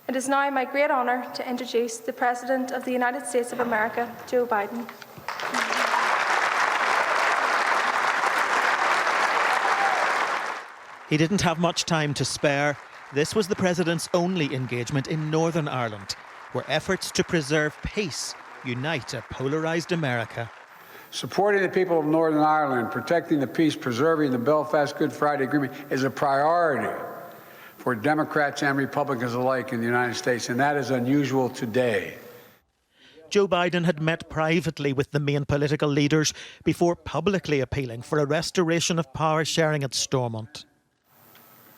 It is now my great honour to introduce the President of the United States of America, Joe Biden. He didn't have much time to spare. This was the President's only engagement in Northern Ireland, where efforts to preserve peace unite a polarised America. Supporting the people of Northern Ireland, protecting the peace, preserving the Belfast Good Friday Agreement is a priority for Democrats and Republicans alike in the United States, and that is unusual today. Joe Biden had met privately with the main political leaders before publicly appealing for a restoration of power sharing at Stormont.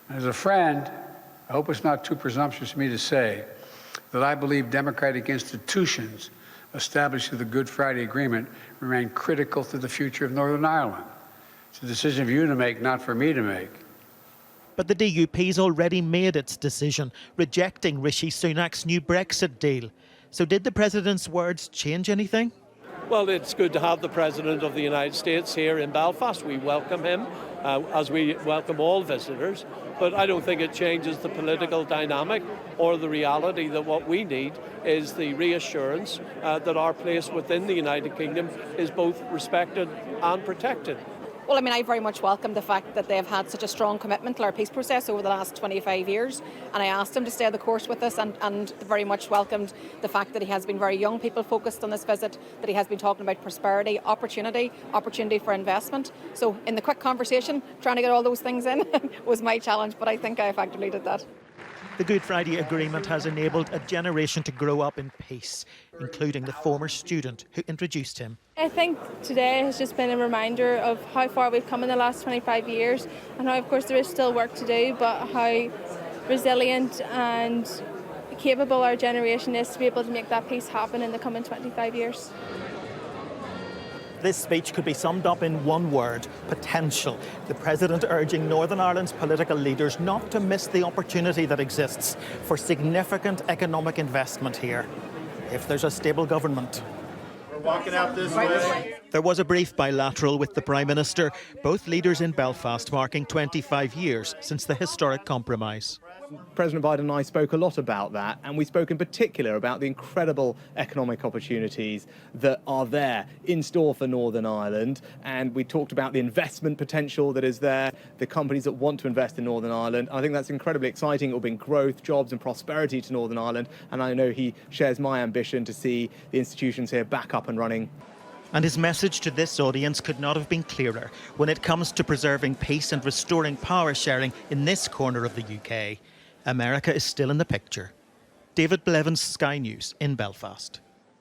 As a friend, I hope it's not too presumptuous of me to say that I believe democratic institutions established through the Good Friday Agreement remain critical to the future of Northern Ireland. It's a decision for you to make, not for me to make. But the DUP's already made its decision, rejecting Rishi Sunak's new Brexit deal. So did the President's words change anything? Well, it's good to have the President of the United States here in Belfast. We welcome him, as we welcome all visitors. But I don't think it changes the political dynamic or the reality that what we need is the reassurance that our place within the United Kingdom is both respected and protected. Well, I mean, I very much welcome the fact that they've had such a strong commitment to our peace process over the last 25 years. And I asked him to stay the course with us and very much welcomed the fact that he has been very young people focused on this visit, that he has been talking about prosperity, opportunity for investment. So in the quick conversation, trying to get all those things in was my challenge, but I think I effectively did that. The Good Friday Agreement has enabled a generation to grow up in peace, including the former student who introduced him. I think today has just been a reminder of how far we've come in the last 25 years and how, of course, there is still work to do, but how resilient and capable our generation is to be able to make that peace happen in the coming 25 years. This speech could be summed up in one word: potential. The President urging Northern Ireland's political leaders not to miss the opportunity that exists for significant economic investment here, if there's a stable government. We're walking out this way. There was a brief bilateral with the Prime Minister, both leaders in Belfast marking 25 years since the historic compromise. President Biden and I spoke a lot about that, and we spoke in particular about the incredible economic opportunities that are there in store for Northern Ireland, and we talked about the investment potential that is there, the companies that want to invest in Northern Ireland. I think that's incredibly exciting. It will bring growth, jobs and prosperity to Northern Ireland, and I know he shares my ambition to see the institutions here back up and running. And his message to this audience could not have been clearer. When it comes to preserving peace and restoring power sharing in this corner of the UK, America is still in the picture. David Blevins, Sky News in Belfast.